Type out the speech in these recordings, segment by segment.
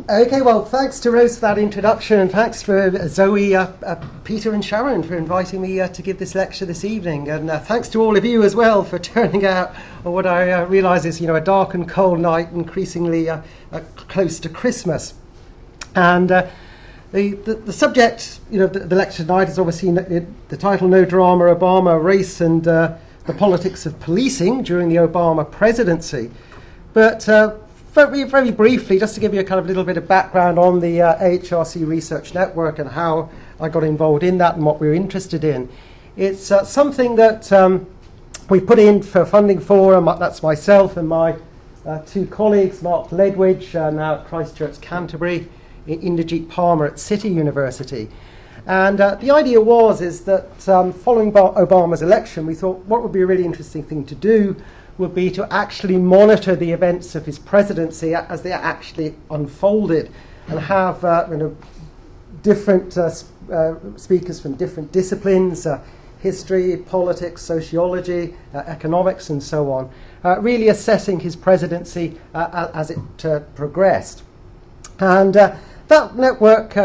Okay, well, thanks to Rose for that introduction, and thanks for Zoe, Peter and Sharon for inviting me to give this lecture this evening, and thanks to all of you as well for turning out on what I realise is, a dark and cold night, increasingly close to Christmas. And the subject, the lecture tonight is obviously the title "No Drama: Obama, Race and the Politics of Policing During the Obama Presidency." But very, very briefly, just to give you a kind of little bit of background on the AHRC Research Network and how I got involved in that and what we're interested in. It's something that we put in for funding for, and that's myself and my two colleagues, Mark Ledwidge, now at Christchurch, Canterbury, Inderjeet Palmer at City University. And the idea is that following Obama's election, we thought what would be a really interesting thing to do would be to actually monitor the events of his presidency as they actually unfolded, and have different speakers from different disciplines, history, politics, sociology, economics, and so on, really assessing his presidency as it progressed. And that network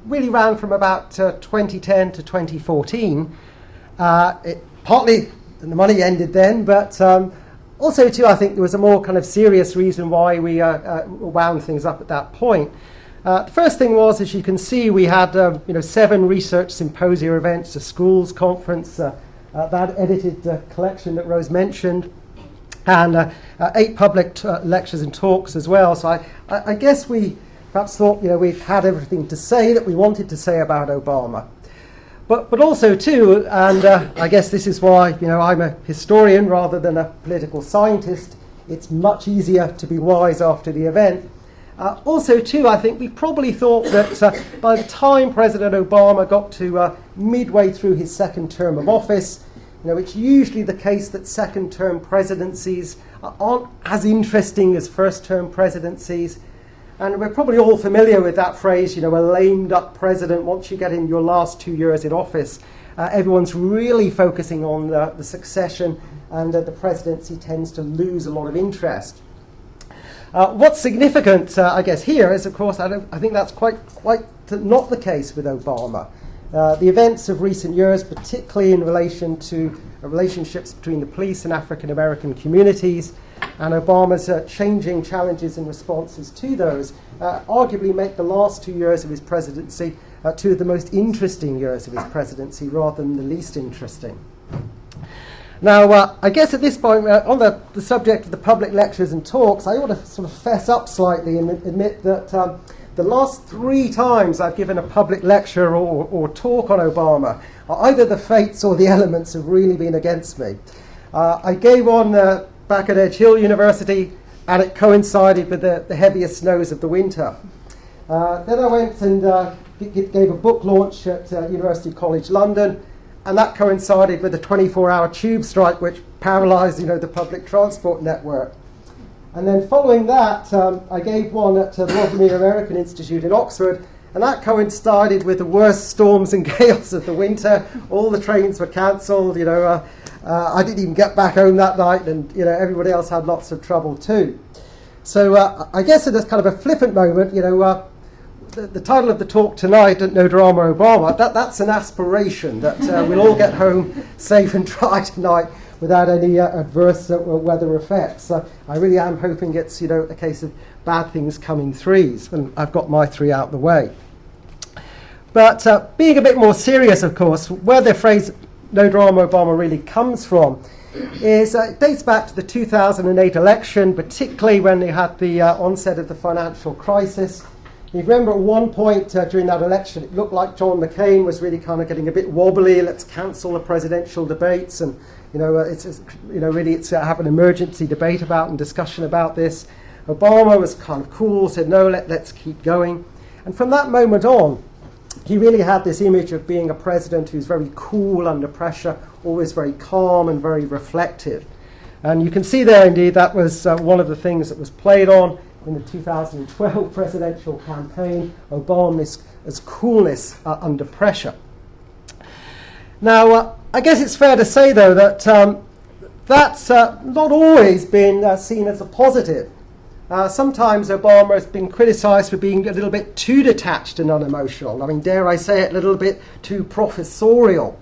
really ran from about 2010 to 2014. Partly the money ended then, but also, too, I think there was a more kind of serious reason why we wound things up at that point. The first thing was, as you can see, we had 7 research symposia events, a schools conference, that edited collection that Rose mentioned, and 8 public lectures and talks as well. So I guess we perhaps thought we've had everything to say that we wanted to say about Obama. But also, too, and I guess this is why I'm a historian rather than a political scientist, it's much easier to be wise after the event. Also, too, I think we probably thought that by the time President Obama got to midway through his second term of office, it's usually the case that second-term presidencies aren't as interesting as first-term presidencies. And we're probably all familiar with that phrase, a lamed-up president. Once you get in your last 2 years in office, everyone's really focusing on the succession, and the presidency tends to lose a lot of interest. What's significant, I guess, here is, of course, I think that's quite not the case with Obama. The events of recent years, particularly in relation to relationships between the police and African American communities, and Obama's changing challenges and responses to those, arguably make the last 2 years of his presidency 2 of the most interesting years of his presidency rather than the least interesting. Now, I guess at this point, on the subject of the public lectures and talks, I ought to sort of fess up slightly and admit that the last 3 times I've given a public lecture or talk on Obama, either the fates or the elements have really been against me. I gave one back at Edge Hill University, and it coincided with the heaviest snows of the winter. Then I went and gave a book launch at University College London, and that coincided with the 24-hour tube strike which paralysed the public transport network. And then following that, I gave one at the Rothmere American Institute in Oxford, and that coincided with the worst storms and gales of the winter. All the trains were cancelled. I didn't even get back home that night, and everybody else had lots of trouble too. So I guess in this kind of a flippant moment, the title of the talk tonight, "No Drama Obama," that's an aspiration that we'll all get home safe and dry tonight without any adverse weather effects. I really am hoping it's a case of bad things coming threes, and I've got my 3 out the way. But being a bit more serious, of course, where the phrase "No Drama Obama" really comes from is it dates back to the 2008 election, particularly when they had the onset of the financial crisis. You remember at one point during that election, it looked like John McCain was really kind of getting a bit wobbly. Let's cancel the presidential debates, and it's have an emergency debate about and discussion about this. Obama was kind of cool, said no, let's keep going. And from that moment on, he really had this image of being a president who's very cool under pressure, always very calm and very reflective. And you can see there, indeed, that was one of the things that was played on in the 2012 presidential campaign, Obama's coolness under pressure. Now, I guess it's fair to say, though, that that's not always been seen as a positive. Sometimes Obama has been criticised for being a little bit too detached and unemotional. I mean, dare I say it, a little bit too professorial.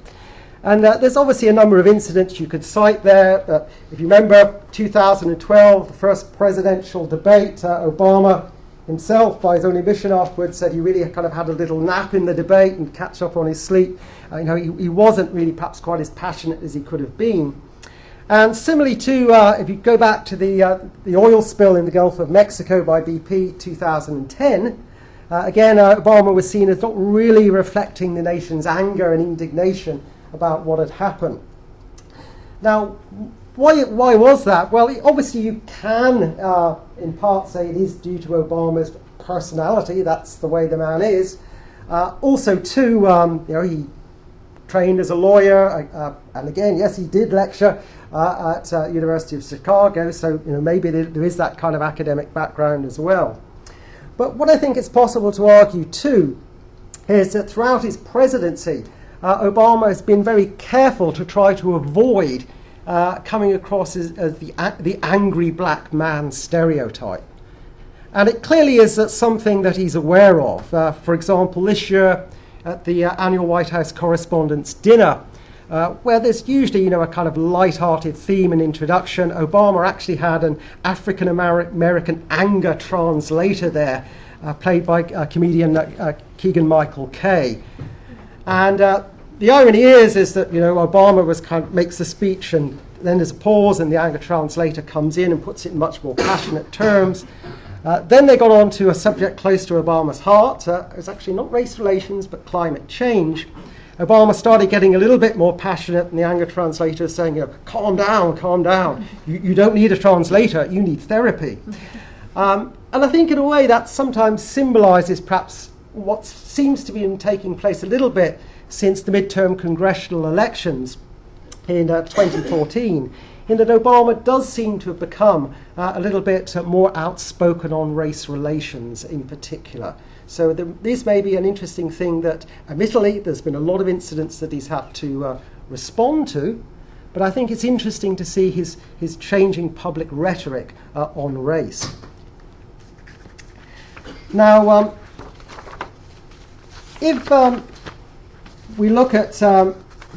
And there's obviously a number of incidents you could cite there. If you remember 2012, the first presidential debate, Obama himself, by his own admission afterwards, said he really kind of had a little nap in the debate and catch up on his sleep. He wasn't really perhaps quite as passionate as he could have been. And similarly to, if you go back to the oil spill in the Gulf of Mexico by BP 2010, again, Obama was seen as not really reflecting the nation's anger and indignation about what had happened. Now, why was that? Well, obviously you can, in part, say it is due to Obama's personality. That's the way the man is. Also, too, he trained as a lawyer, and again, yes, he did lecture at University of Chicago, so maybe there is that kind of academic background as well. But what I think it's possible to argue too is that throughout his presidency, Obama has been very careful to try to avoid coming across as the angry black man stereotype. And it clearly is something that he's aware of. For example, this year at the annual White House Correspondents' Dinner, where there's usually a kind of light-hearted theme and introduction, Obama actually had an African-American anger translator there, played by comedian Keegan-Michael Kay. And the irony is that Obama makes the speech, and then there's a pause, and the anger translator comes in and puts it in much more passionate terms. Then they got on to a subject close to Obama's heart. It was actually not race relations, but climate change. Obama started getting a little bit more passionate, and the anger translator is saying, calm down, calm down. You don't need a translator, you need therapy. And I think in a way that sometimes symbolises perhaps what seems to be taking place a little bit since the midterm congressional elections in 2014, in that Obama does seem to have become a little bit more outspoken on race relations in particular. So this may be an interesting thing that, admittedly, there's been a lot of incidents that he's had to respond to, but I think it's interesting to see his changing public rhetoric on race. Now, if we look at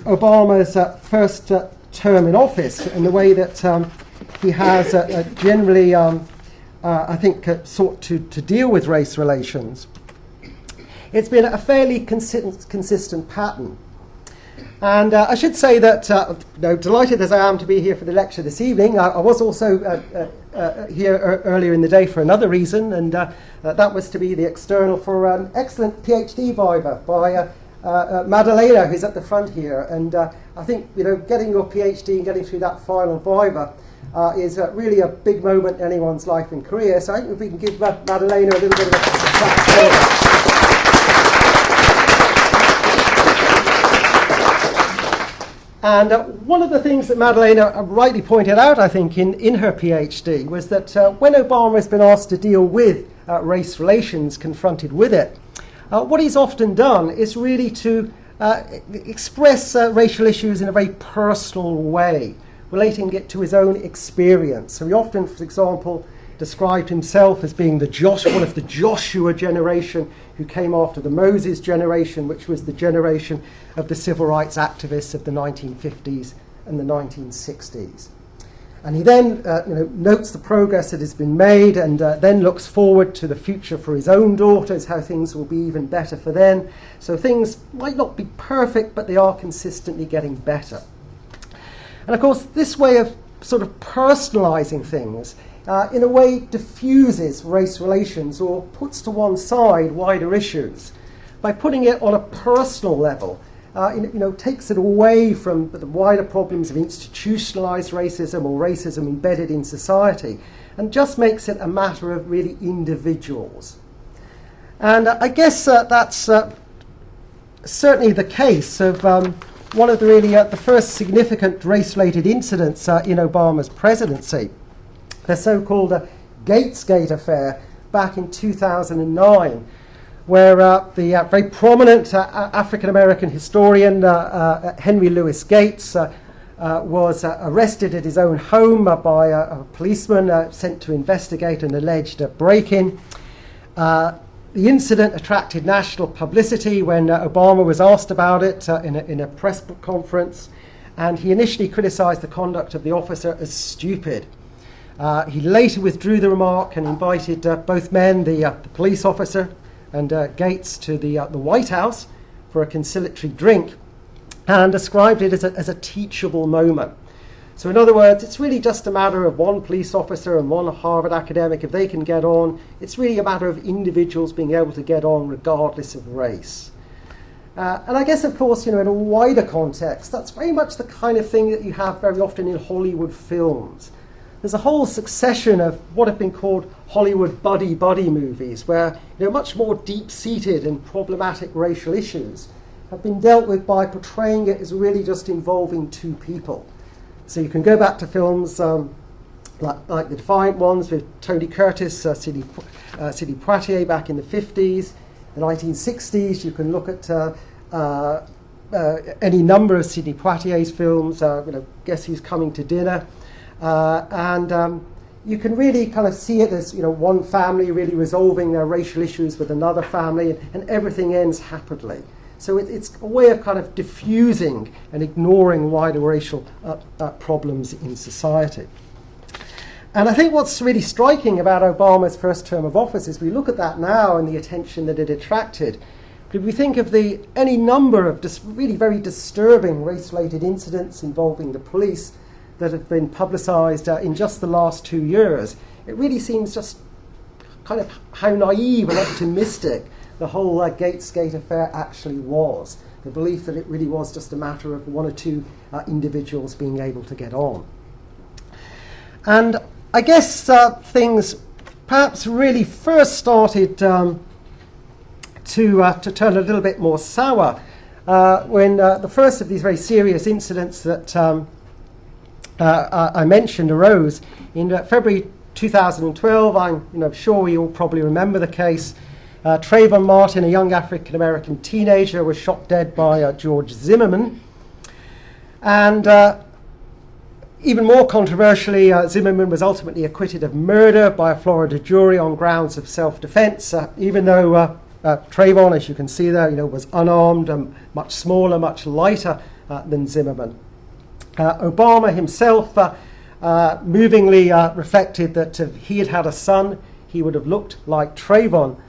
Obama's first term in office and the way that he has generally, I think, sought to deal with race relations, it's been a fairly consistent pattern. And I should say that, delighted as I am to be here for the lecture this evening, I was also here earlier in the day for another reason, and that was to be the external for an excellent PhD viva by Madalena, who's at the front here. And I think getting your PhD and getting through that final viva is really a big moment in anyone's life and career. So I think if we can give Madalena a little bit of a clap. And one of the things that Madalena rightly pointed out, I think, in her PhD was that when Obama has been asked to deal with race relations, confronted with it, what he's often done is really to express racial issues in a very personal way, relating it to his own experience. So he often, for example, described himself as being one of the Joshua generation who came after the Moses generation, which was the generation of the civil rights activists of the 1950s and the 1960s. And he then notes the progress that has been made, and then looks forward to the future for his own daughters, how things will be even better for them. So things might not be perfect, but they are consistently getting better. And of course, this way of sort of personalising things in a way diffuses race relations or puts to one side wider issues. By putting it on a personal level, takes it away from the wider problems of institutionalised racism or racism embedded in society, and just makes it a matter of really individuals. And I guess that's certainly the case of one of the first significant race-related incidents in Obama's presidency, the so-called Gatesgate affair back in 2009, where the very prominent African-American historian Henry Louis Gates was arrested at his own home by a policeman sent to investigate an alleged break-in. The incident attracted national publicity when Obama was asked about it in a press conference, and he initially criticised the conduct of the officer as stupid. He later withdrew the remark and invited both men, the police officer and Gates, to the White House for a conciliatory drink, and described it as a teachable moment. So in other words, it's really just a matter of one police officer and one Harvard academic. If they can get on, it's really a matter of individuals being able to get on regardless of race. And I guess, of course, in a wider context, that's very much the kind of thing that you have very often in Hollywood films. There's a whole succession of what have been called Hollywood buddy-buddy movies, where much more deep-seated and problematic racial issues have been dealt with by portraying it as really just involving two people. So you can go back to films like the Defiant Ones with Tony Curtis, Sidney Poitier back in the 50s, the 1960s. You can look at any number of Sidney Poitier's films, Guess Who's Coming to Dinner, and you can really kind of see it as one family really resolving their racial issues with another family, and everything ends happily. So it's a way of kind of diffusing and ignoring wider racial problems in society. And I think what's really striking about Obama's first term of office is we look at that now and the attention that it attracted. But if we think of any number of really very disturbing race-related incidents involving the police that have been publicised in just the last 2 years, it really seems just kind of how naive and optimistic the whole Gatesgate affair actually was. The belief that it really was just a matter of one or two individuals being able to get on. And I guess things perhaps really first started to turn a little bit more sour when the first of these very serious incidents that I mentioned arose in February 2012. I'm sure we all probably remember the case. Trayvon Martin, a young African-American teenager, was shot dead by George Zimmerman. And even more controversially, Zimmerman was ultimately acquitted of murder by a Florida jury on grounds of self-defense, even though Trayvon, as you can see there, was unarmed and much smaller, much lighter than Zimmerman. Obama himself movingly reflected that if he had had a son, he would have looked like Trayvon.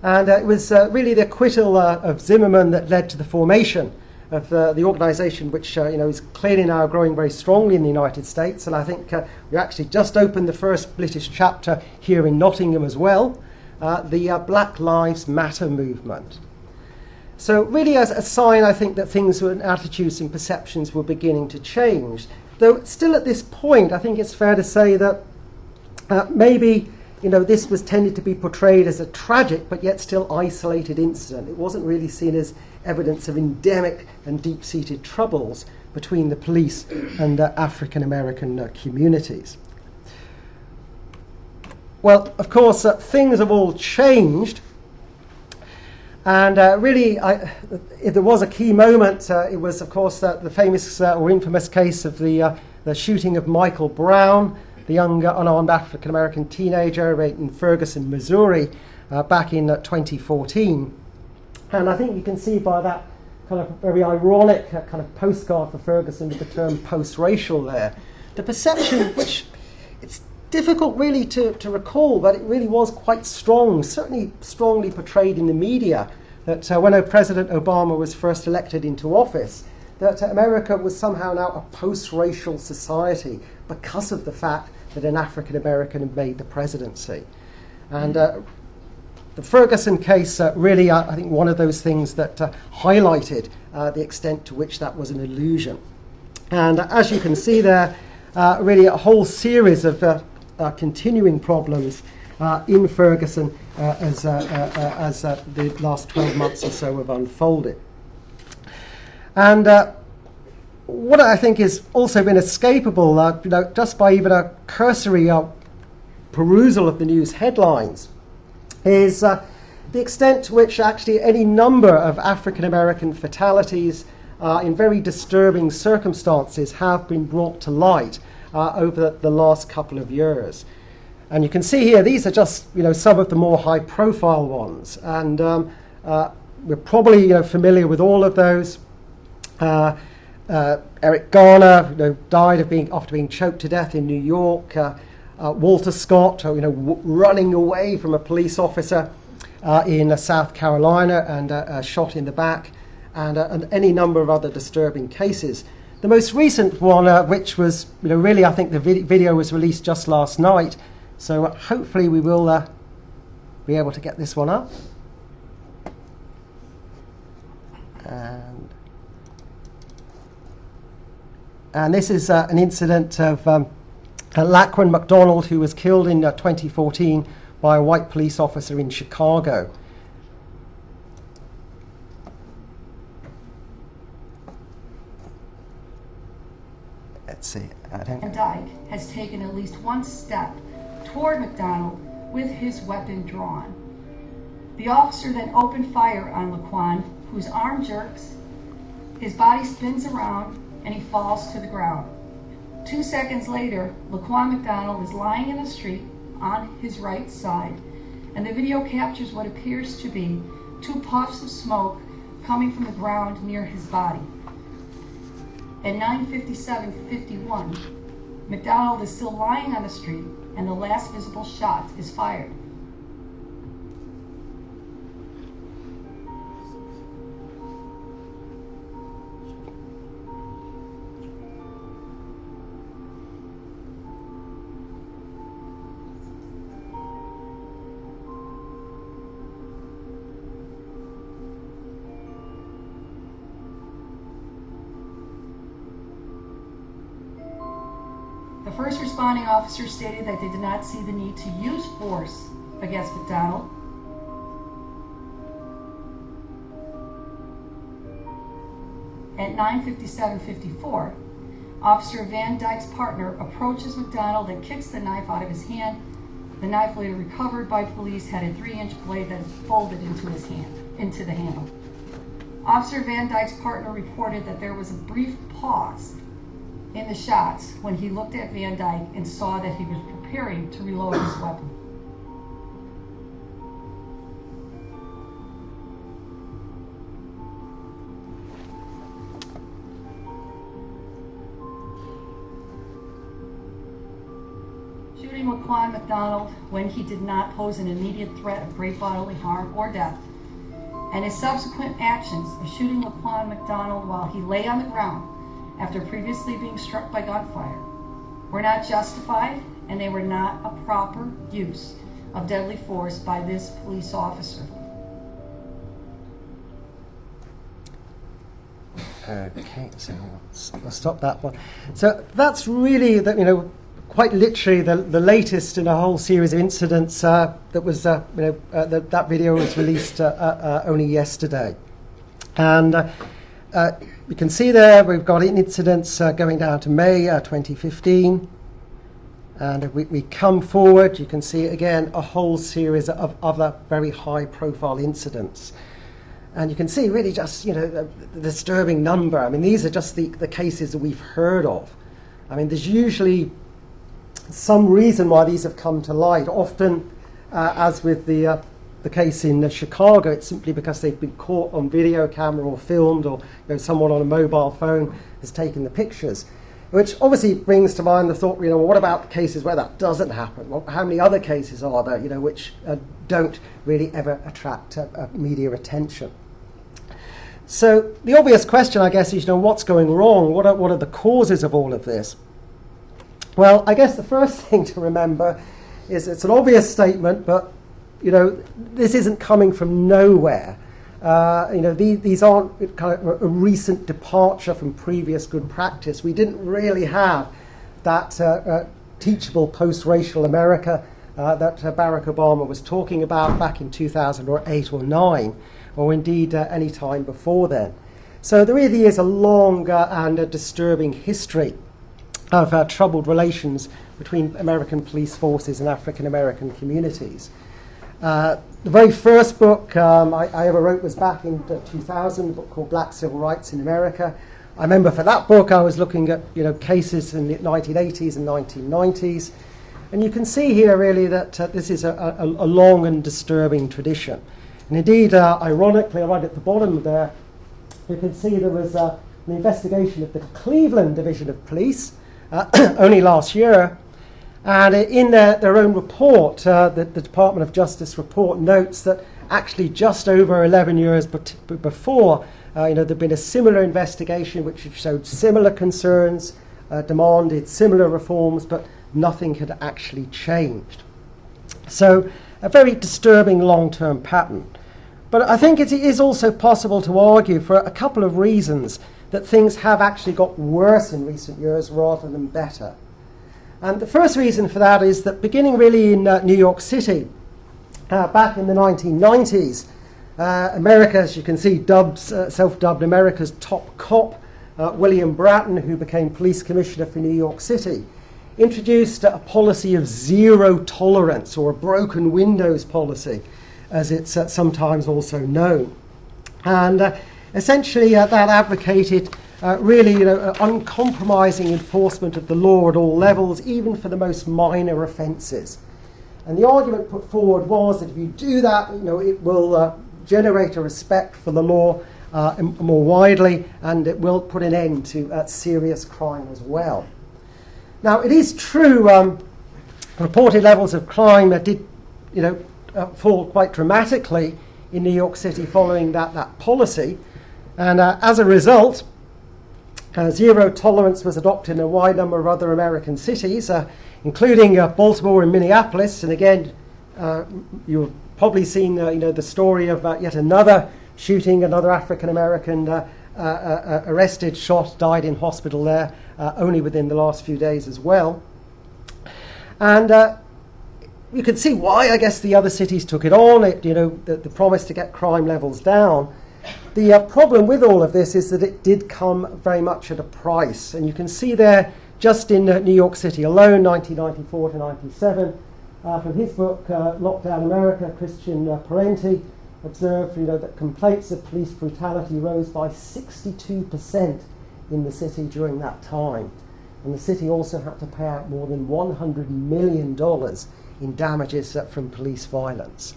And it was really the acquittal of Zimmerman that led to the formation of the organisation, which is clearly now growing very strongly in the United States. And I think we actually just opened the first British chapter here in Nottingham as well, the Black Lives Matter movement. So really as a sign, I think, that things and attitudes and perceptions were beginning to change. Though still at this point, I think it's fair to say that maybe this was tended to be portrayed as a tragic but yet still isolated incident. It wasn't really seen as evidence of endemic and deep-seated troubles between the police and African-American communities. Well, of course, things have all changed. And really, if there was a key moment, it was, of course, the famous or infamous case of the shooting of Michael Brown, the young unarmed African-American teenager in Ferguson, Missouri, back in 2014. And I think you can see by that kind of very ironic kind of postcard for Ferguson with the term post-racial there, the perception, which it's difficult really to recall, but it really was quite strong, certainly strongly portrayed in the media, that when President Obama was first elected into office, that America was somehow now a post-racial society because of the fact that an African American had made the presidency. And the Ferguson case really, I think, one of those things that highlighted the extent to which that was an illusion. And as you can see there, really a whole series of continuing problems in Ferguson as the last 12 months or so have unfolded. And what I think has also been inescapable, just by even a cursory perusal of the news headlines, is the extent to which actually any number of African American fatalities in very disturbing circumstances have been brought to light over the last couple of years. And you can see here, these are just some of the more high-profile ones, and we're probably familiar with all of those. Eric Garner, died after being choked to death in New York. Walter Scott, running away from a police officer in South Carolina and shot in the back, and any number of other disturbing cases. The most recent one, which was, really, I think the video was released just last night, so hopefully we will be able to get this one up. And this is an incident of Laquan McDonald, who was killed in 2014 by a white police officer in Chicago. Let's see. Van Dyke has taken at least one step toward McDonald with his weapon drawn. The officer then opened fire on Laquan, whose arm jerks, his body spins around, and he falls to the ground. 2 seconds later, Laquan McDonald is lying in the street on his right side, and the video captures what appears to be 2 puffs of smoke coming from the ground near his body. At 9:57:51, McDonald is still lying on the street, and the last visible shot is fired. The first responding officer stated that they did not see the need to use force against McDonald. At 9:57:54, Officer Van Dyke's partner approaches McDonald and kicks the knife out of his hand. The knife, later recovered by police, had a 3-inch blade that folded into the handle. Officer Van Dyke's partner reported that there was a brief pause in the shots when he looked at Van Dyke and saw that he was preparing to reload his weapon. Shooting Laquan McDonald when he did not pose an immediate threat of great bodily harm or death, and his subsequent actions of shooting Laquan McDonald while he lay on the ground after previously being struck by gunfire, were not justified, and they were not a proper use of deadly force by this police officer. Okay, so I'll stop that one. So that's really, quite literally the latest in a whole series of incidents that was, that video was released only yesterday. And you can see there we've got incidents going down to May 2015, and if we come forward, you can see again a whole series of other very high-profile incidents, and you can see really just the disturbing number. I mean, these are just the cases that we've heard of. I mean, there's usually some reason why these have come to light. Often, as with the case in Chicago, it's simply because they've been caught on video camera or filmed, or someone on a mobile phone has taken the pictures, which obviously brings to mind the thought, what about the cases where that doesn't happen? Well, how many other cases are there, which don't really ever attract media attention? So the obvious question, I guess, is, what's going wrong? What are the causes of all of this? Well, I guess the first thing to remember is it's an obvious statement, but this isn't coming from nowhere. These aren't kind of a recent departure from previous good practice. We didn't really have that teachable post-racial America that Barack Obama was talking about back in 2008 or 9, or indeed any time before then. So there really is a long and a disturbing history of troubled relations between American police forces and African American communities. The very first book I ever wrote was back in 2000, a book called Black Civil Rights in America. I remember for that book I was looking at cases in the 1980s and 1990s, and you can see here really that this is a long and disturbing tradition. And indeed, ironically, right at the bottom there, you can see there was an investigation of the Cleveland Division of Police only last year. And in their own report, the Department of Justice report notes that actually just over 11 years before, there'd been a similar investigation which showed similar concerns, demanded similar reforms, but nothing had actually changed. So a very disturbing long-term pattern. But I think it is also possible to argue for a couple of reasons that things have actually got worse in recent years rather than better. And the first reason for that is that beginning really in New York City, back in the 1990s, America, as you can see, self-dubbed America's top cop, William Bratton, who became police commissioner for New York City, introduced a policy of zero tolerance, or a broken windows policy, as it's sometimes also known. And essentially that advocated really uncompromising enforcement of the law at all levels, even for the most minor offences. And the argument put forward was that if you do that, it will generate a respect for the law more widely, and it will put an end to serious crime as well. Now, it is true, reported levels of crime did, fall quite dramatically in New York City following that policy, and as a result, zero tolerance was adopted in a wide number of other American cities, including Baltimore and Minneapolis. And again, you've probably seen the story of yet another shooting, another African American arrested, shot, died in hospital there only within the last few days as well. And you can see why, I guess, the other cities took it on. The promise to get crime levels down. The problem with all of this is that it did come very much at a price. And you can see there, just in New York City alone, 1994 to 97, from his book, Lockdown America, Christian Parenti observed that complaints of police brutality rose by 62% in the city during that time. And the city also had to pay out more than $100 million in damages from police violence.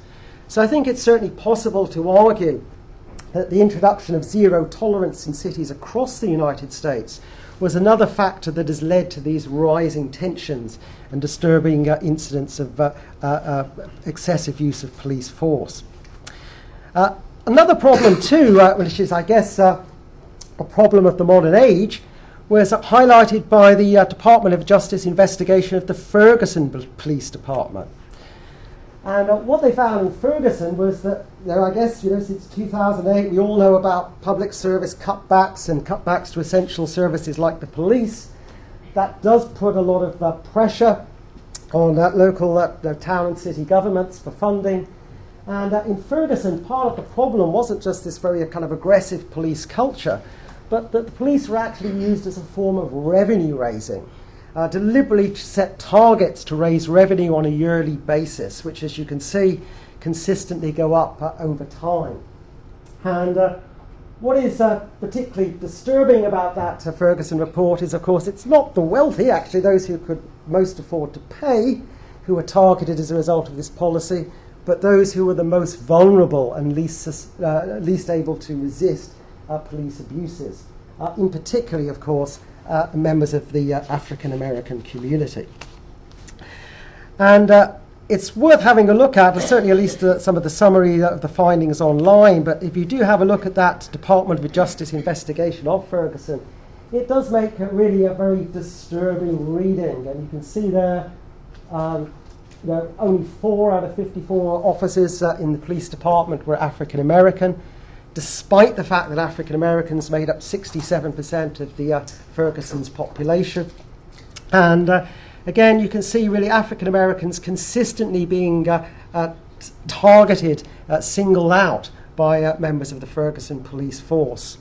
So I think it's certainly possible to argue that the introduction of zero tolerance in cities across the United States was another factor that has led to these rising tensions and disturbing incidents of excessive use of police force. Another problem too, which is, I guess, a problem of the modern age, was highlighted by the Department of Justice investigation of the Ferguson Police Department. And what they found in Ferguson was that, I guess, since 2008, we all know about public service cutbacks and cutbacks to essential services like the police. That does put a lot of pressure on local town and city governments for funding. And in Ferguson, part of the problem wasn't just this very kind of aggressive police culture, but that the police were actually used as a form of revenue raising. Deliberately set targets to raise revenue on a yearly basis, which, as you can see, consistently go up over time. And what is particularly disturbing about that Ferguson report is, of course, it's not the wealthy, actually those who could most afford to pay, who were targeted as a result of this policy, but those who were the most vulnerable and least able to resist police abuses, in particularly, of course, members of the African American community. And it's worth having a look at, certainly at least some of the summary of the findings online, but if you do have a look at that Department of Justice investigation of Ferguson, it does make really a very disturbing reading. And you can see there, only 4 out of 54 officers in the police department were African American, despite the fact that African Americans made up 67% of the Ferguson's population. And again, you can see really African Americans consistently being targeted, singled out by members of the Ferguson police force.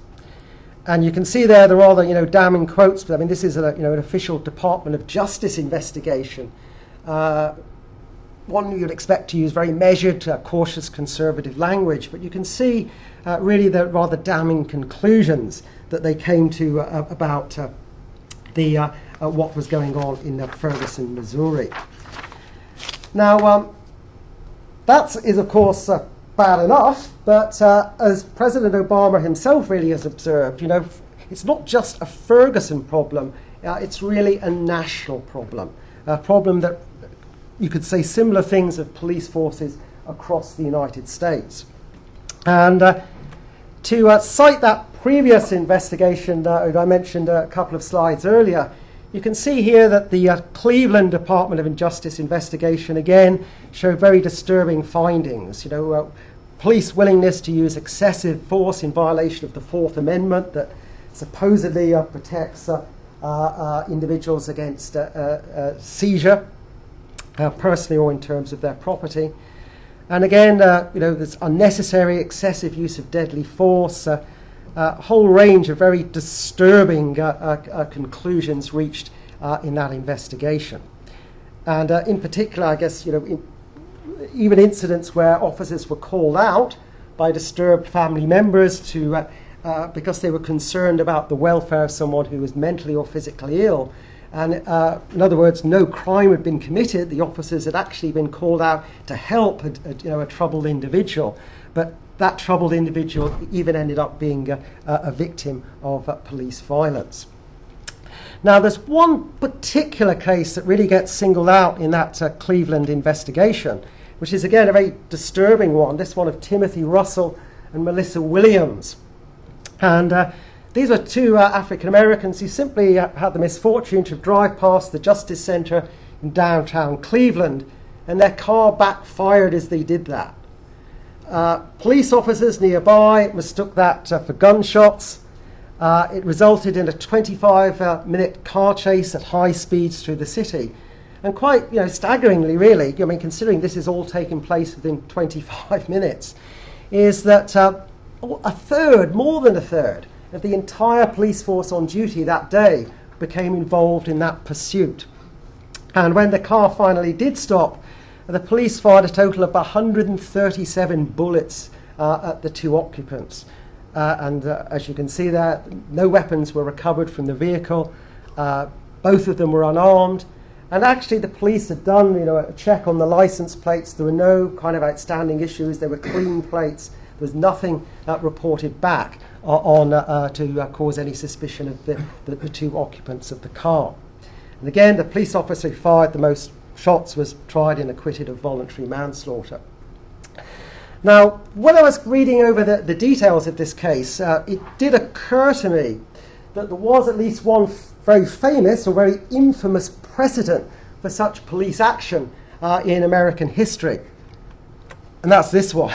And you can see there the rather damning quotes, but I mean this is an official Department of Justice investigation. one you'd expect to use very measured, cautious, conservative language, but you can see really the rather damning conclusions that they came to about what was going on in Ferguson, Missouri. Now, that is, of course, bad enough, but as President Obama himself really has observed, it's not just a Ferguson problem, it's really a national problem, a problem that you could say similar things of police forces across the United States. And to cite that previous investigation that I mentioned a couple of slides earlier, you can see here that the Cleveland Department of Justice investigation again showed very disturbing findings. Police willingness to use excessive force in violation of the Fourth Amendment that supposedly protects individuals against seizure, personally or in terms of their property. And again, there's unnecessary, excessive use of deadly force, a whole range of very disturbing conclusions reached in that investigation. And in particular, I guess, even incidents where officers were called out by disturbed family members to because they were concerned about the welfare of someone who was mentally or physically ill. And in other words, no crime had been committed. The officers had actually been called out to help a troubled individual. But that troubled individual even ended up being a victim of police violence. Now, there's one particular case that really gets singled out in that Cleveland investigation, which is again a very disturbing one, this one of Timothy Russell and Melissa Williams. And these were two African Americans who simply had the misfortune to drive past the Justice Center in downtown Cleveland, and their car backfired as they did that. Police officers nearby mistook that for gunshots. It resulted in a 25-minute car chase at high speeds through the city. And quite staggeringly, really, considering this is all taking place within 25 minutes, is that more than a third of the entire police force on duty that day became involved in that pursuit. And when the car finally did stop, the police fired a total of 137 bullets at the two occupants. And as you can see there, no weapons were recovered from the vehicle. Both of them were unarmed. And actually the police had done a check on the license plates. There were no kind of outstanding issues. They were clean plates. There was nothing reported back to cause any suspicion of the two occupants of the car. And again, the police officer who fired the most shots was tried and acquitted of voluntary manslaughter. Now, when I was reading over the details of this case, it did occur to me that there was at least one very famous or very infamous precedent for such police action in American history. And that's this one.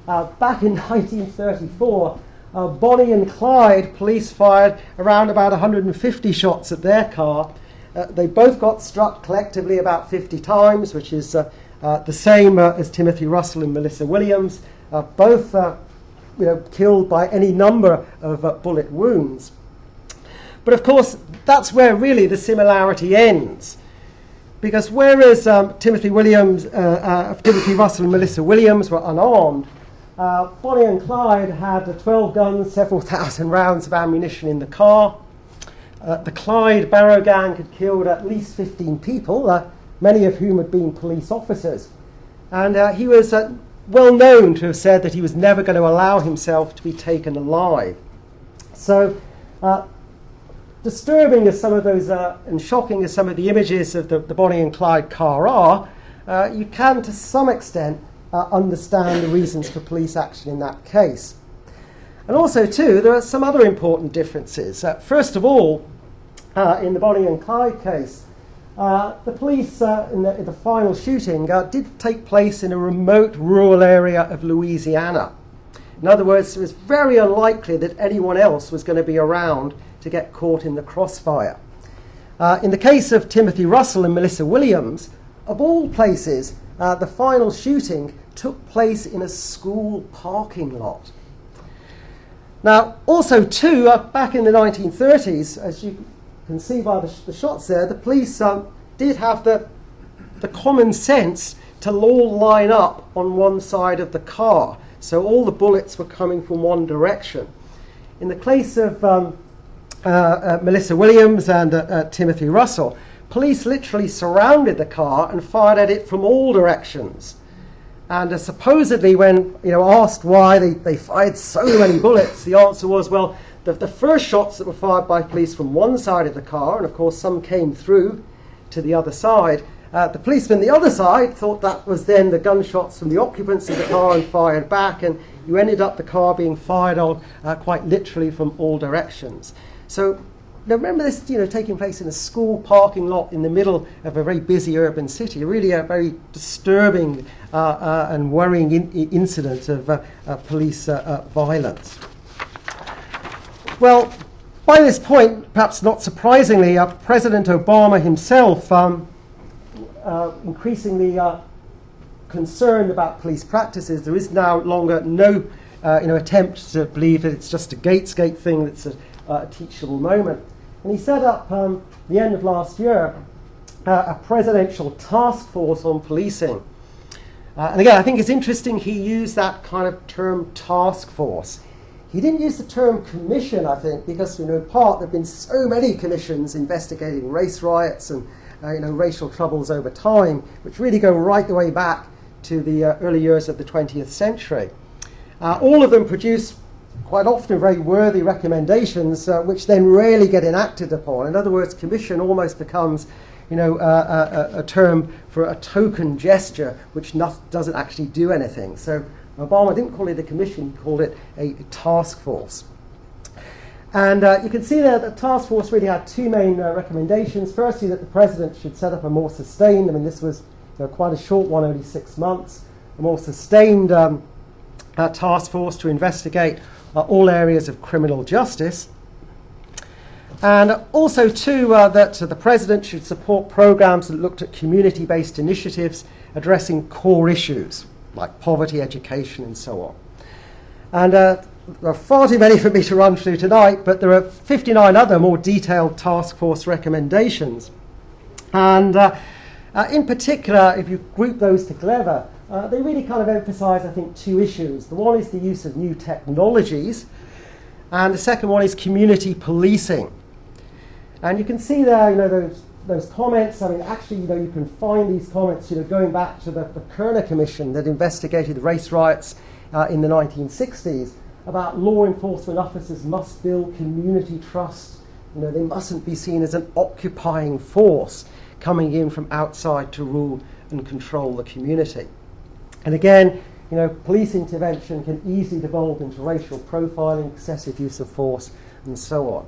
Back in 1934, Bonnie and Clyde police fired around about 150 shots at their car. They both got struck collectively about 50 times, which is the same as Timothy Russell and Melissa Williams, both killed by any number of bullet wounds. But of course, that's where really the similarity ends. Because whereas Timothy Russell and Melissa Williams were unarmed, Bonnie and Clyde had 12 guns, several thousand rounds of ammunition in the car. The Clyde Barrow gang had killed at least 15 people, many of whom had been police officers. And he was well known to have said that he was never going to allow himself to be taken alive. So disturbing as some of those and shocking as some of the images of the Bonnie and Clyde car are, you can to some extent understand the reasons for police action in that case. And also too, there are some other important differences. First of all, in the Bonnie and Clyde case, the police in the final shooting did take place in a remote rural area of Louisiana. In other words, it was very unlikely that anyone else was going to be around to get caught in the crossfire. In the case of Timothy Russell and Melissa Williams, of all places, the final shooting took place in a school parking lot. Now, also too, back in the 1930s, as you can see by the shots there, the police did have the common sense to all line up on one side of the car. So all the bullets were coming from one direction. In the case of Melissa Williams and Timothy Russell, police literally surrounded the car and fired at it from all directions. And supposedly when asked why they fired so many bullets, the answer was, well, the first shots that were fired by police from one side of the car, and of course some came through to the other side, the policemen on the other side thought that was then the gunshots from the occupants of the car and fired back, and you ended up the car being fired on quite literally from all directions. So now remember this taking place in a school parking lot in the middle of a very busy urban city, really a very disturbing and worrying incident of police violence. Well, by this point, perhaps not surprisingly, President Obama himself increasingly concerned about police practices. There is now longer no attempt to believe that it's just a Gatesgate thing that's a teachable moment. And he set up, the end of last year, a presidential task force on policing. And again, I think it's interesting he used that kind of term, task force. He didn't use the term commission, I think, because in part there have been so many commissions investigating race riots and racial troubles over time, which really go right the way back to the early years of the 20th century. All of them produce quite often very worthy recommendations, which then rarely get enacted upon. In other words, commission almost becomes a term for a token gesture which doesn't actually do anything. So Obama didn't call it a commission, he called it a task force. And you can see there that the task force really had two main recommendations. Firstly, that the president should set up a more sustained, this was quite a short one, only 6 months, a more sustained task force to investigate all areas of criminal justice. And also, too, that the president should support programs that looked at community-based initiatives addressing core issues like poverty, education, and so on. And there are far too many for me to run through tonight, but there are 59 other more detailed task force recommendations. And in particular, if you group those together, they really kind of emphasize, I think, two issues. The one is the use of new technologies, and the second one is community policing. And you can see there, those comments. Actually, you can find these comments, going back to the Kerner Commission that investigated race riots in the 1960s, about law enforcement officers must build community trust. They mustn't be seen as an occupying force coming in from outside to rule and control the community. And again, police intervention can easily devolve into racial profiling, excessive use of force, and so on.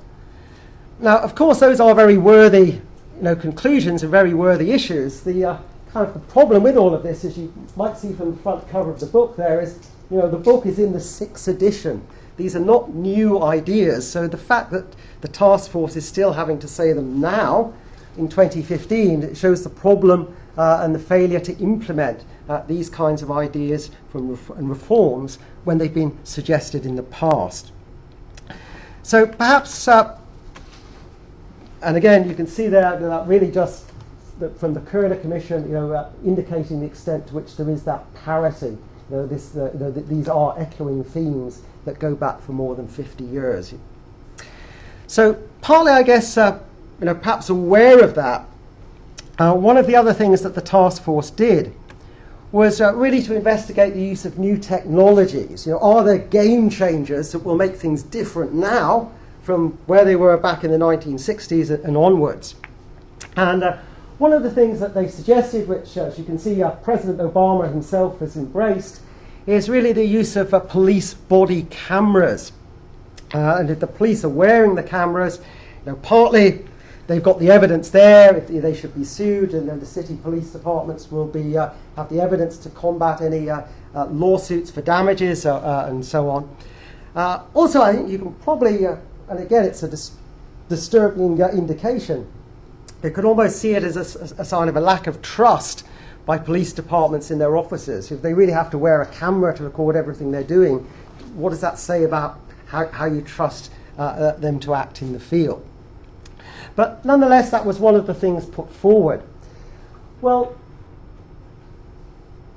Now, of course, those are very worthy conclusions and very worthy issues. The kind of the problem with all of this, as you might see from the front cover of the book there, is the book is in the 6th edition. These are not new ideas, so the fact that the task force is still having to say them now in 2015, it shows the problem and the failure to implement these kinds of ideas and reforms when they've been suggested in the past. So perhaps, and again, you can see there that really just from the Kerner Commission, indicating the extent to which there is that parity. These are echoing themes that go back for more than 50 years. So partly, I guess, perhaps aware of that, one of the other things that the task force did was really to investigate the use of new technologies. Are there game changers that will make things different now from where they were back in the 1960s and onwards? And one of the things that they suggested, which as you can see President Obama himself has embraced, is really the use of police body cameras. And if the police are wearing the cameras, partly they've got the evidence there, if they should be sued, and then the city police departments will be have the evidence to combat any lawsuits for damages and so on. Also, I think you can probably, and again it's a disturbing indication, you could almost see it as a sign of a lack of trust by police departments in their offices. If they really have to wear a camera to record everything they're doing, what does that say about how you trust them to act in the field? But nonetheless, that was one of the things put forward. Well,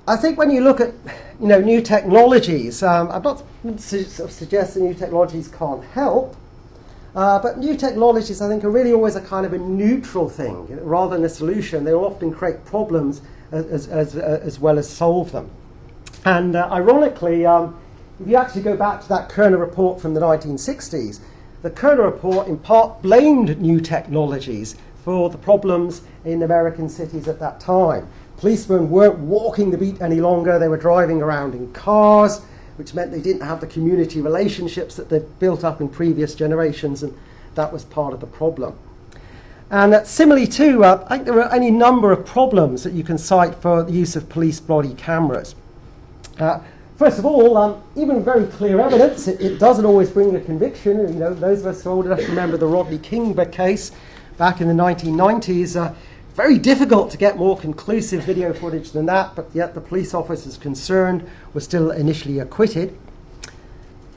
I think when you look at new technologies, I'm not suggesting new technologies can't help, but new technologies I think are really always a kind of a neutral thing rather than a solution. They will often create problems as well as solve them. And ironically, if you actually go back to that Kerner report from the 1960s, the Kerner report in part blamed new technologies for the problems in American cities at that time. Policemen weren't walking the beat any longer, they were driving around in cars, which meant they didn't have the community relationships that they'd built up in previous generations, and that was part of the problem. And similarly too, I think there are any number of problems that you can cite for the use of police body cameras. First of all, even very clear evidence, it doesn't always bring a conviction. Those of us who are old enough to remember the Rodney King case back in the 1990s, very difficult to get more conclusive video footage than that, but yet the police officers concerned were still initially acquitted.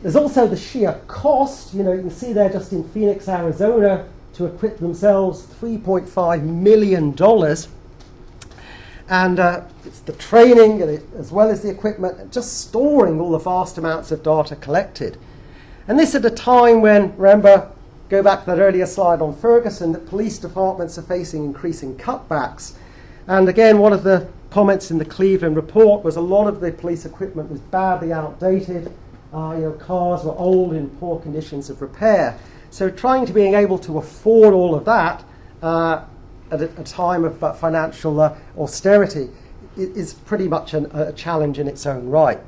There's also the sheer cost. You can see there just in Phoenix, Arizona, to equip themselves $3.5 million. And it's the training as well as the equipment, and just storing all the vast amounts of data collected. And this at a time when, remember, go back to that earlier slide on Ferguson, that police departments are facing increasing cutbacks. And again, one of the comments in the Cleveland report was a lot of the police equipment was badly outdated. Cars were old in poor conditions of repair. So trying to being able to afford all of that at a time of financial austerity is pretty much a challenge in its own right.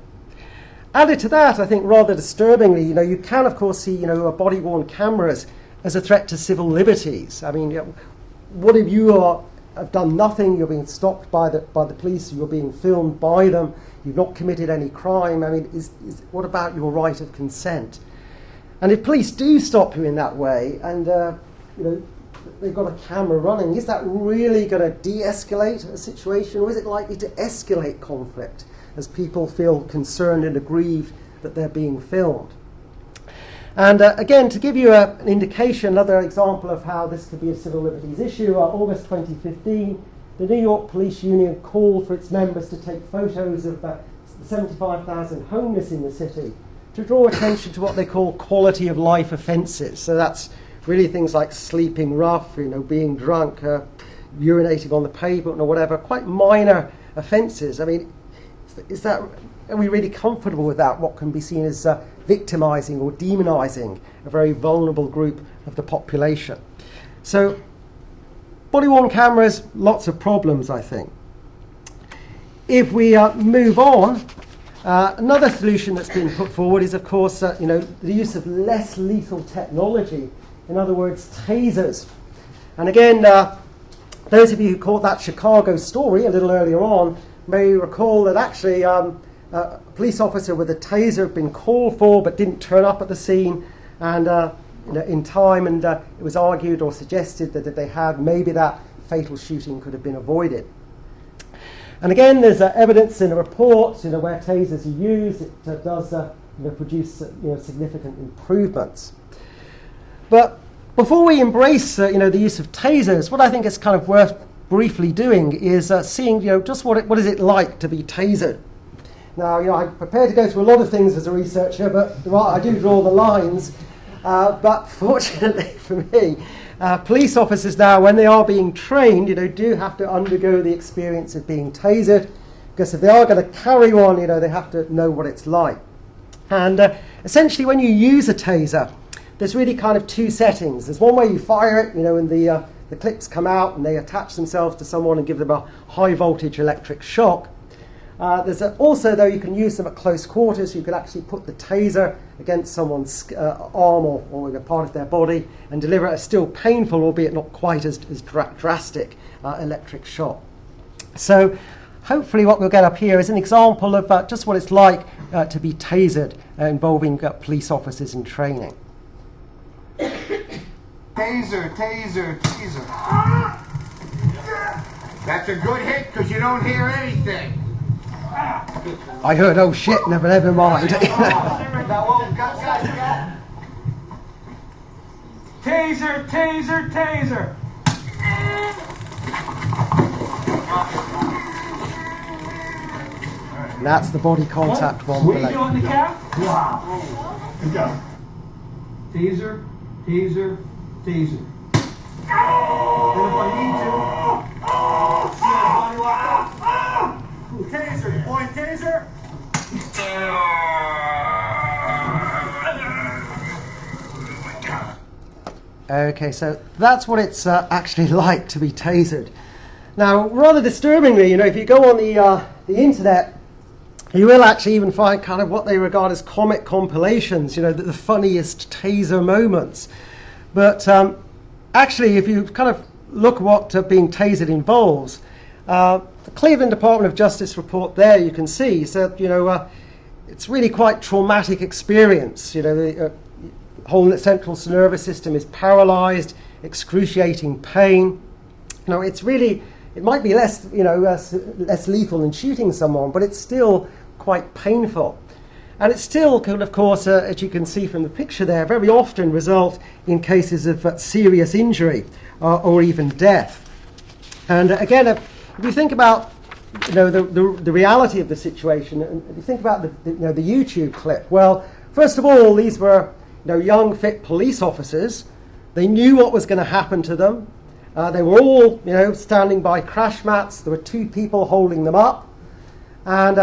Added to that, I think rather disturbingly, you can of course see, body-worn cameras as a threat to civil liberties. I mean, what if you have done nothing? You're being stopped by the police. You're being filmed by them. You've not committed any crime. I mean, what about your right of consent? And if police do stop you in that way, and they've got a camera running, is that really going to de-escalate a situation, or is it likely to escalate conflict as people feel concerned and aggrieved that they're being filmed? And again, to give you an indication, another example of how this could be a civil liberties issue, August 2015, the New York Police Union called for its members to take photos of the 75,000 homeless in the city to draw attention to what they call quality of life offences. So that's really things like sleeping rough, being drunk, urinating on the pavement or whatever, quite minor offences. I mean, are we really comfortable with that, what can be seen as victimising or demonising a very vulnerable group of the population? So body-worn cameras, lots of problems, I think. If we move on, another solution that's been put forward is, of course, the use of less lethal technology. In other words, tasers. And again, those of you who caught that Chicago story a little earlier on may recall that actually a police officer with a taser had been called for but didn't turn up at the scene, and in time, and it was argued or suggested that if they had, maybe that fatal shooting could have been avoided. And again, there's evidence in a report where tasers are used. It does produce significant improvements. But before we embrace the use of tasers, what I think is kind of worth briefly doing is seeing just what is it like to be tasered. Now, I'm prepared to go through a lot of things as a researcher, but I do draw the lines. But fortunately for me, police officers now, when they are being trained, do have to undergo the experience of being tasered, because if they are going to carry on, they have to know what it's like. And essentially, when you use a taser, there's really kind of two settings. There's one where you fire it, and the clips come out and they attach themselves to someone and give them a high voltage electric shock. There's also, though, you can use them at close quarters. You can actually put the taser against someone's arm or a part of their body and deliver a still painful, albeit not quite as drastic, electric shock. So hopefully what we'll get up here is an example of just what it's like to be tasered involving police officers in training. Taser, taser, taser. That's a good hit because you don't hear anything. I heard, oh shit, never mind. Taser, taser, taser. And that's the body contact one What are you below. doing, the calf? Wow. Good job. Taser, taser, taser. Then if I need to, see my body lock up. Taser, deploying taser. Okay, so that's what it's actually like to be tasered. Now, rather disturbingly, you know, if you go on the internet, you will actually even find kind of what they regard as comic compilations, you know, the funniest taser moments. But actually, if you kind of look what being tasered involves, the Cleveland Department of Justice report there, you can see, so, you know, it's really quite traumatic experience. You know, the whole central nervous system is paralyzed, excruciating pain. You know, it's really, it might be less, you know, less lethal than shooting someone, but it's still quite painful. And it still can, of course, as you can see from the picture there, very often result in cases of serious injury or even death. And again, if you think about, you know, the reality of the situation, and if you think about the YouTube clip, well, first of all, these were, you know, young, fit police officers. They knew what was going to happen to them. They were all, you know, standing by crash mats. There were two people holding them up. And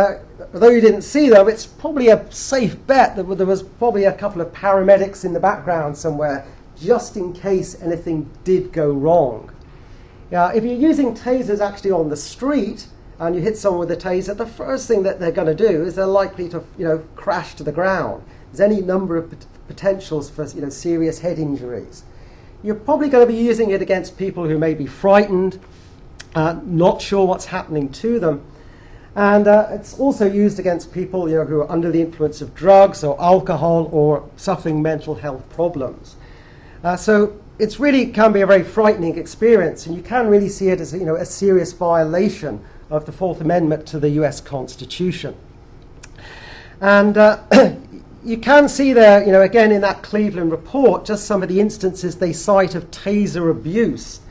although you didn't see them, it's probably a safe bet that there was probably a couple of paramedics in the background somewhere, just in case anything did go wrong. If you're using tasers actually on the street and you hit someone with a taser, the first thing that they're going to do is they're likely to, you know, crash to the ground. There's any number of potentials for, you know, serious head injuries. You're probably going to be using it against people who may be frightened, not sure what's happening to them. And it's also used against people, you know, who are under the influence of drugs or alcohol or suffering mental health problems. So it's really can be a very frightening experience, and you can really see it as, you know, a serious violation of the Fourth Amendment to the US Constitution. And you can see there, you know, again in that Cleveland report, just some of the instances they cite of taser abuse.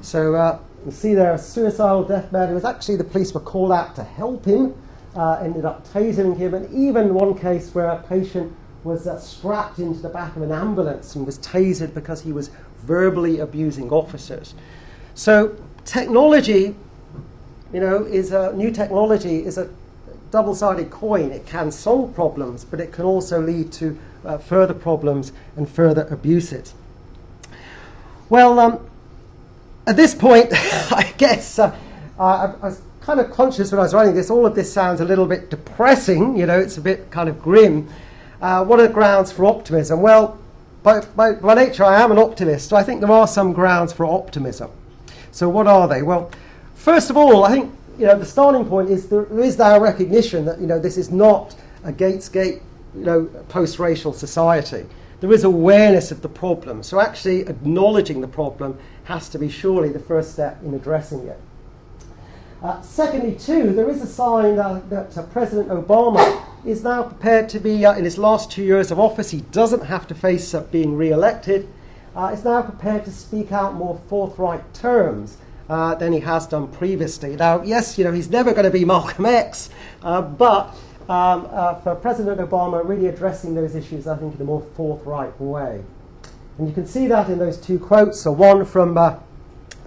So you see there a suicidal death man who was actually, the police were called out to help him, ended up tasering him, and even one case where a patient was strapped into the back of an ambulance and was tasered because he was verbally abusing officers. So technology, you know, new technology is a double-sided coin. It can solve problems, but it can also lead to further problems and further abuses. Well, at this point, I guess I was kind of conscious when I was writing this, all of this sounds a little bit depressing, you know, it's a bit kind of grim. What are grounds for optimism? Well, by nature I am an optimist, so I think there are some grounds for optimism. So what are they? Well, first of all, I think, you know, the starting point is there is our recognition that, you know, this is not a Gatesgate, you know, post-racial society. There is awareness of the problem. So actually acknowledging the problem has to be surely the first step in addressing it. Secondly, too, there is a sign that President Obama is now prepared to be, in his last 2 years of office, he doesn't have to face being re-elected, is now prepared to speak out more forthright terms than he has done previously. Now, yes, you know, he's never going to be Malcolm X, but for President Obama, really addressing those issues, I think, in a more forthright way. And you can see that in those two quotes. So one from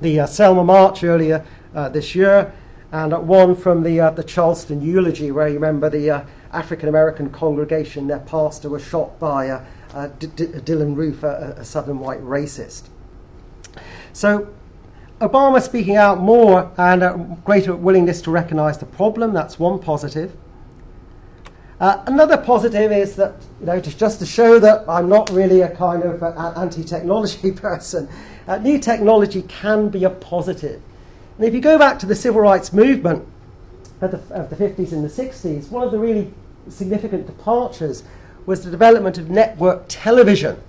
the Selma March earlier this year, and one from the Charleston eulogy, where you remember the African-American congregation, their pastor was shot by Dylan Roof, a Southern white racist. So Obama speaking out more and a greater willingness to recognize the problem, that's one positive. Another positive is that, you know, just to show that I'm not really a kind of anti-technology person, new technology can be a positive. And if you go back to the civil rights movement of the 50s and the 60s, one of the really significant departures was the development of network television,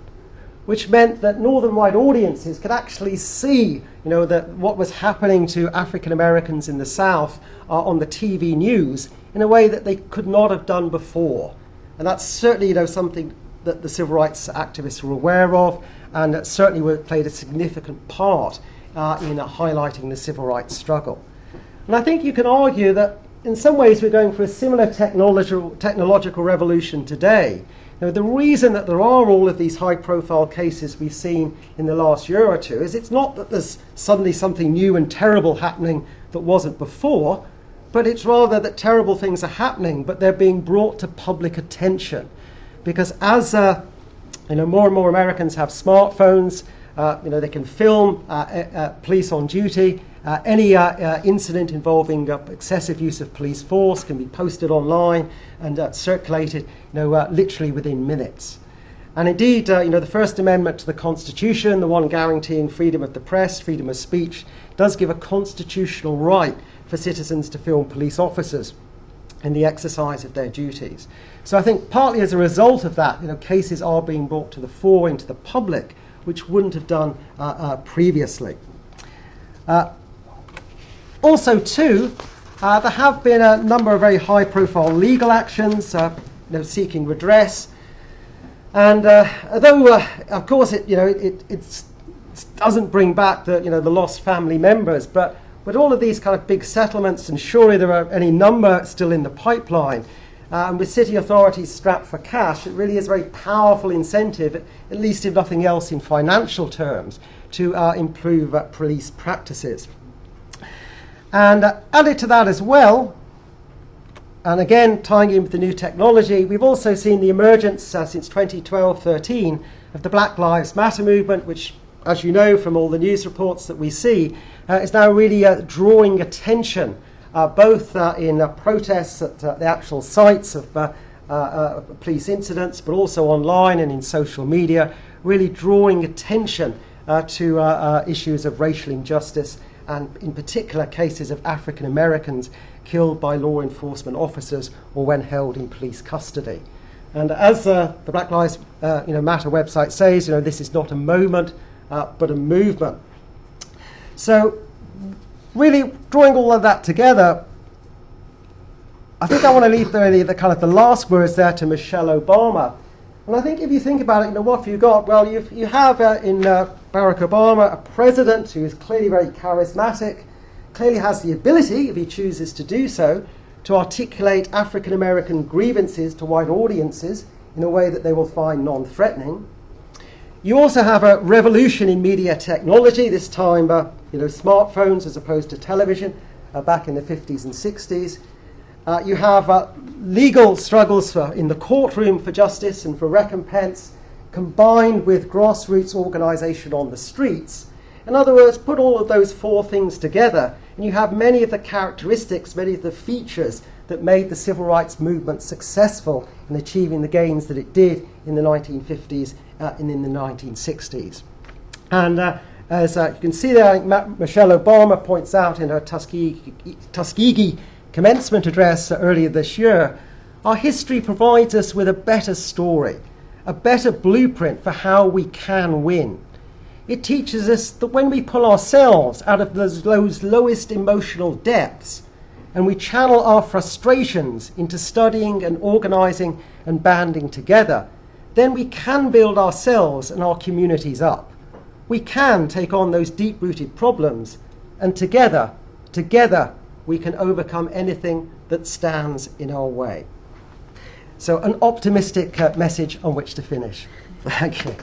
which meant that northern white audiences could actually see, you know, what was happening to African Americans in the South on the TV news in a way that they could not have done before. And that's certainly, you know, something that the civil rights activists were aware of, and that certainly played a significant part in highlighting the civil rights struggle. And I think you can argue that in some ways we're going for a similar technological revolution today. Now, the reason that there are all of these high-profile cases we've seen in the last year or two is it's not that there's suddenly something new and terrible happening that wasn't before, but it's rather that terrible things are happening, but they're being brought to public attention. Because as more and more Americans have smartphones, they can film police on duty. Any incident involving excessive use of police force can be posted online and circulated, literally within minutes. And indeed, the First Amendment to the Constitution, the one guaranteeing freedom of the press, freedom of speech, does give a constitutional right for citizens to film police officers in the exercise of their duties. So I think partly as a result of that, cases are being brought to the fore into the public, which wouldn't have done previously. Also, too, there have been a number of very high-profile legal actions, seeking redress. And although, of course, it doesn't bring back the lost family members, but with all of these kind of big settlements, and surely there are any number still in the pipeline, and with city authorities strapped for cash, it really is a very powerful incentive, at least if nothing else in financial terms, to improve police practices. And added to that as well, and again tying in with the new technology, we've also seen the emergence since 2012-13 of the Black Lives Matter movement, which, as you know from all the news reports that we see, is now really drawing attention, both in protests at the actual sites of police incidents, but also online and in social media, really drawing attention to issues of racial injustice, and in particular cases of African Americans killed by law enforcement officers or when held in police custody. And as the Black Lives Matter website says, this is not a moment, but a movement. So really drawing all of that together, I think I want to leave the kind of the last words there to Michelle Obama. And I think if you think about it, what have you got? Well, you have in Barack Obama a president who is clearly very charismatic, clearly has the ability, if he chooses to do so, to articulate African American grievances to wide audiences in a way that they will find non-threatening. You also have a revolution in media technology, this time smartphones as opposed to television, back in the 50s and 60s. You have legal struggles in the courtroom for justice and for recompense, combined with grassroots organisation on the streets. In other words, put all of those four things together, and you have many of the characteristics, many of the features that made the civil rights movement successful in achieving the gains that it did in the 1950s and in the 1960s. And as you can see there, I think Michelle Obama points out in her Tuskegee commencement address earlier this year, our history provides us with a better story, a better blueprint for how we can win. It teaches us that when we pull ourselves out of those lowest emotional depths and we channel our frustrations into studying and organising and banding together, then we can build ourselves and our communities up. We can take on those deep-rooted problems, and together, we can overcome anything that stands in our way. So an optimistic message on which to finish. Thank you.